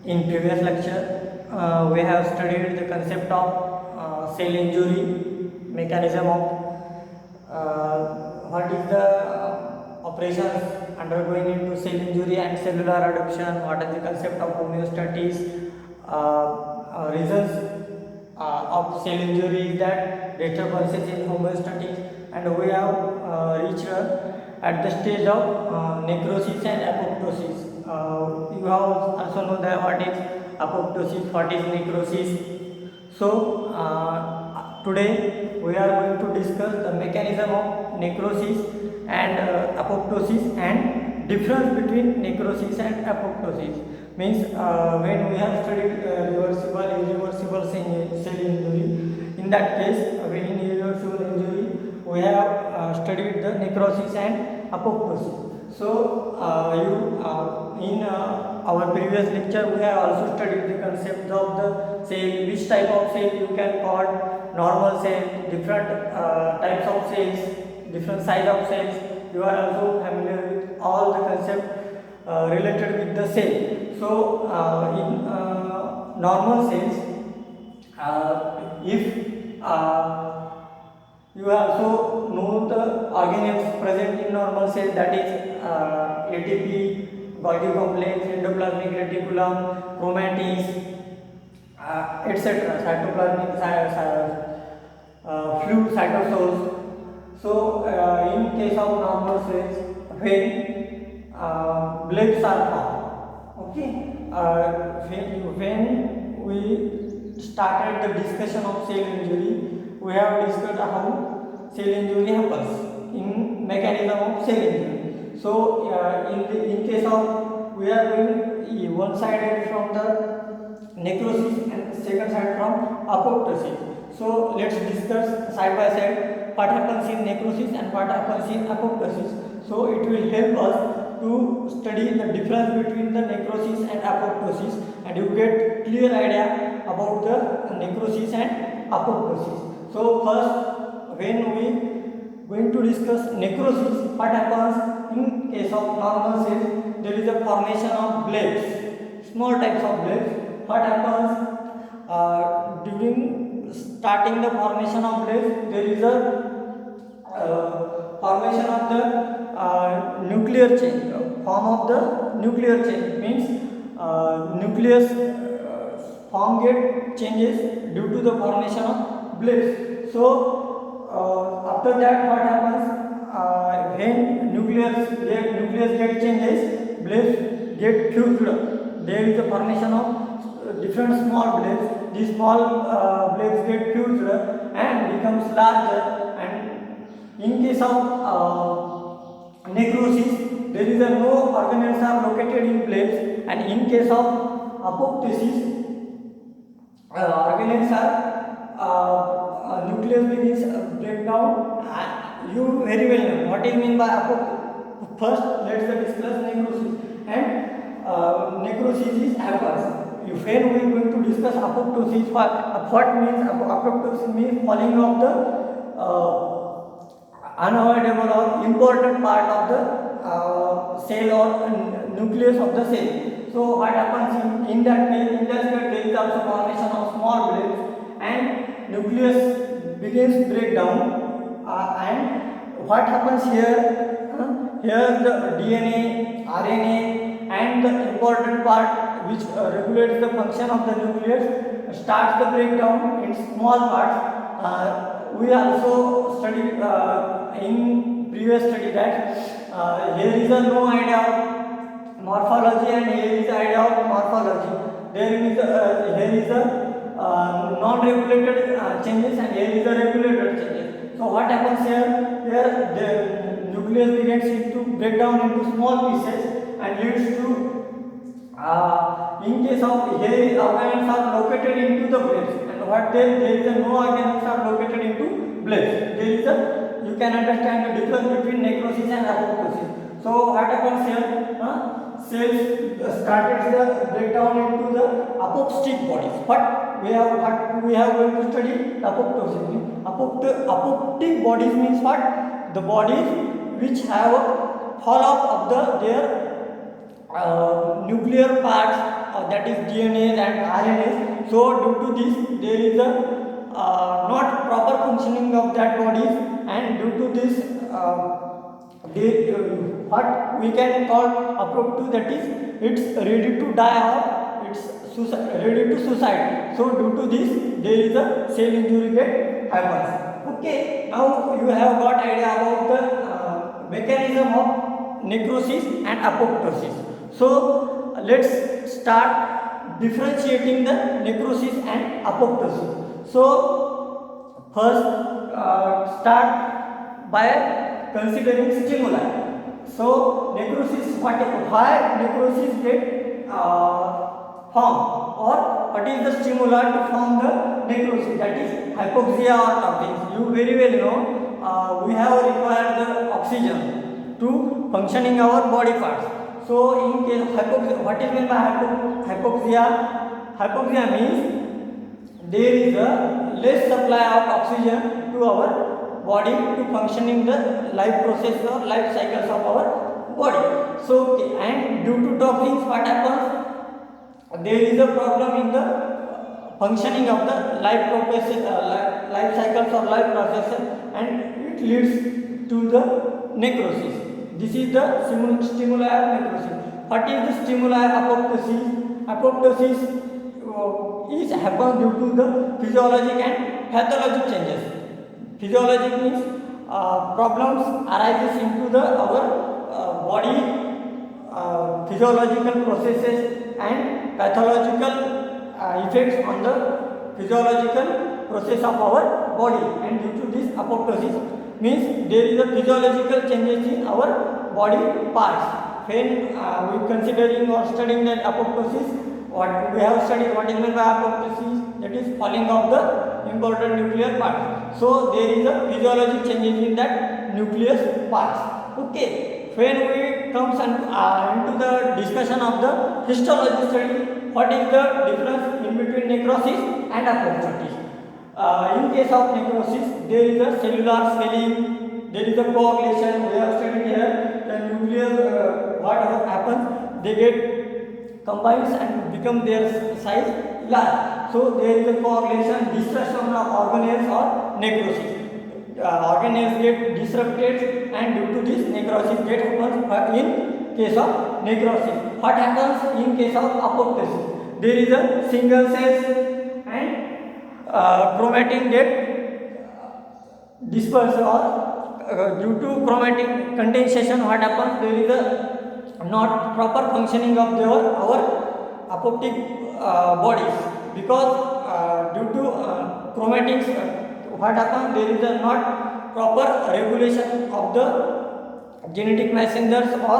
In previous lecture, we have studied the concept of cell injury, mechanism of what is the operations undergoing into cell injury and cellular adaptation, what is the concept of homeostasis, reasons of cell injury is that disturbances in homeostasis, and we have reached at the stage of necrosis and apoptosis. You have also know that what is apoptosis, what is necrosis. So today we are going to discuss the mechanism of necrosis and apoptosis and difference between necrosis and apoptosis. Means when we have studied reversible, irreversible cell injury, in that case, when in irreversible injury, we have studied the necrosis and apoptosis. So in our previous lecture, we have also studied the concept of the cell, which type of cell you can call normal cell, different types of cells, different size of cells. You are also familiar with all the concept related with the cell. So in normal cells, if you also know the organelles present in normal cell, that is ATP, Golgi complex, endoplasmic reticulum, chromatins, etc. Cytoplasmic fluid cytosols. So in case of normal cells, when blebs are formed, okay, when we started the discussion of cell injury, we have discussed how cell injury happens in mechanism of cell injury. So in case of, we are going one side from the necrosis and second side from apoptosis. So let's discuss side by side what happens in necrosis and what happens in apoptosis. So it will help us to study the difference between the necrosis and apoptosis, and you get clear idea about the necrosis and apoptosis. So first, when we going to discuss necrosis, what happens in case of normal cells, there is a formation of blebs, small types of blebs. What happens during starting the formation of blebs, there is a formation of the nuclear chain, form of the nuclear chain, means nucleus form get changes due to the formation of blebs. So after that, what happens when nucleus get changes, blebs get fused. There is a formation of different small blebs. These small blebs get fused and becomes larger. And in case of necrosis, there is no organelles are located in blebs, and in case of apoptosis, organelles are nucleus begins breakdown. You very well know what is mean by apoptosis. First, let's discuss necrosis. And necrosis is happens. When we are going to discuss apoptosis, what means apoptosis means falling of the unavoidable or important part of the cell or nucleus of the cell. So what happens in that case, there is also formation of small blebs and nucleus begins breakdown. And what happens here? Here the DNA, RNA and the important part which regulates the function of the nucleus starts the breakdown in small parts. We also studied in previous study that here is no idea of morphology and here is idea of morphology. Here is a non-regulated changes and here is a regulated changes. So what happens here? Here the nucleus begins to break down into small pieces and leads to in case of here organelles are located into the blebs, and what there is no organelles are located into blebs. There is you can understand the difference between necrosis and apoptosis. So what happens here? Cells started the breakdown into the apoptic bodies. What we have going to study apoptosis. Apoptic bodies means what? The bodies which have a fall off of their nuclear parts, that is DNA and RNA. So due to this, there is a not proper functioning of that bodies, and due to this, what we can call apoptosis, that is it's ready to die or it's ready to suicide. So due to this, there is a cell injury get happens. Okay, now you have got idea about the mechanism of necrosis and apoptosis. So let's start differentiating the necrosis and apoptosis. So first, start by considering stimuli. So necrosis, why necrosis get formed, or what is the stimuli to form the necrosis, that is hypoxia or toxins. You very well know we have required the oxygen to functioning our body parts. So in case hypoxia, what is meant by hypoxia? Hypoxia means there is a less supply of oxygen to our body to functioning the life process or life cycles of our body. So and due to toxins, what happens? There is a problem in the functioning of the life process, life cycles or life processes, and it leads to the necrosis. This is the stimuli of necrosis. What is the stimuli of apoptosis? Apoptosis is happens due to the physiologic and pathologic changes. Physiologic means problems arises into the our body physiological processes, and pathological effects on the physiological process of our body, and due to this apoptosis means there is a physiological changes in our body parts. When we considering or studying that apoptosis, what we have studied, what is meant by apoptosis, that is falling of the important nuclear parts. So there is a physiologic changes in that nucleus parts. Okay. When we comes into the discussion of the histology study, what is the difference in between necrosis and apoptosis? In case of necrosis, there is a cellular swelling, there is a coagulation. We have studied here the nuclear. What happens? They get combines and become their size large. So there is a coagulation, destruction of organelles or necrosis. Organelles get disrupted, and due to this necrosis get happens in case of necrosis. What happens in case of apoptosis? There is a single cells and chromatin get dispersed, or due to chromatin condensation, what happens? There is a not proper functioning of our apoptic bodies, because due to chromatics, what happens? There is a not proper regulation of the genetic messengers or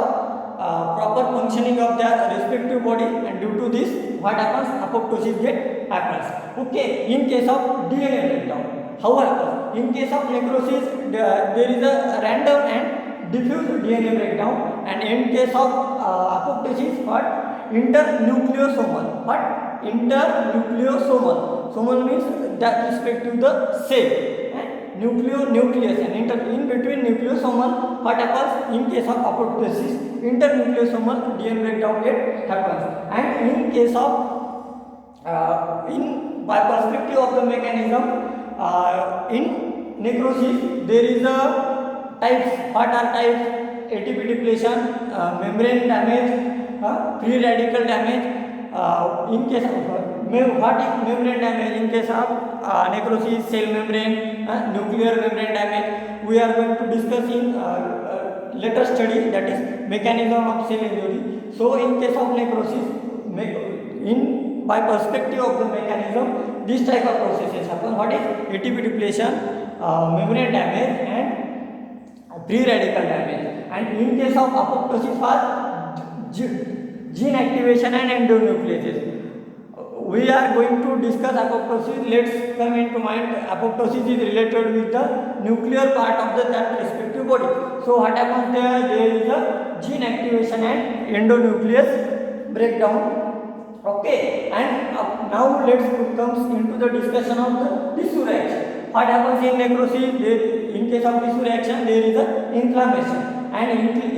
proper functioning of their respective body, and due to this, what happens? Apoptosis get happens. Okay. In case of DNA breakdown, how happens? In case of necrosis, there is a random and diffuse DNA breakdown, and in case of apoptosis, what? Internucleosomal. What? Internucleosomal. Somal means that respect to the cell, and nucleus, and in between nucleosomal, what happens? In case of apoptosis, internucleosomal DNA breakdown get happens. And in case of by perspective of the mechanism, in necrosis there is a types. What are types? ATP depletion, membrane damage, free radical damage. In case of what is membrane damage? In case of necrosis, cell membrane, nuclear membrane damage. We are going to discuss in later study, that is mechanism of cell injury. So in case of necrosis, in by perspective of the mechanism, this type of processes happen. What is ATP depletion, membrane damage, and free radical damage. And in case of apoptosis, what? Gene activation and endonucleases. We are going to discuss apoptosis. Let's come into mind, apoptosis is related with the nuclear part of that respective body. So what happens there? There is a gene activation and endonuclease breakdown. Okay, and now let's comes into the discussion of the tissue reaction. What happens in necrosis? In case of tissue reaction, there is a inflammation. and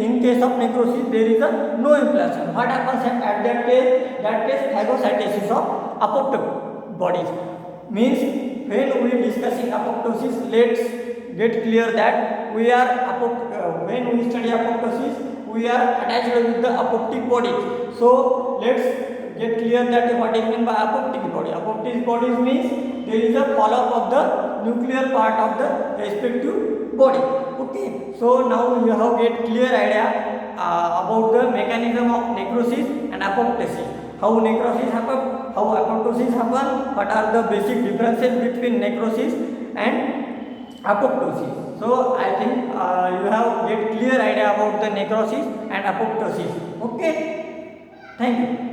in case of necrosis there is a no inflammation. What happens at that case? That case phagocytosis of apoptotic bodies. Means when we discussing apoptosis, let's get clear that we are when we study apoptosis we are attached with the apoptic body. So let's get clear that what is meant by apoptic body. Apoptic bodies means there is a fall off of the nuclear part of the respective body. Okay, so now you have get clear idea about the mechanism of necrosis and apoptosis. How necrosis happen, how apoptosis happen, what are the basic differences between necrosis and apoptosis. So I think you have get clear idea about the necrosis and apoptosis. Okay, thank you.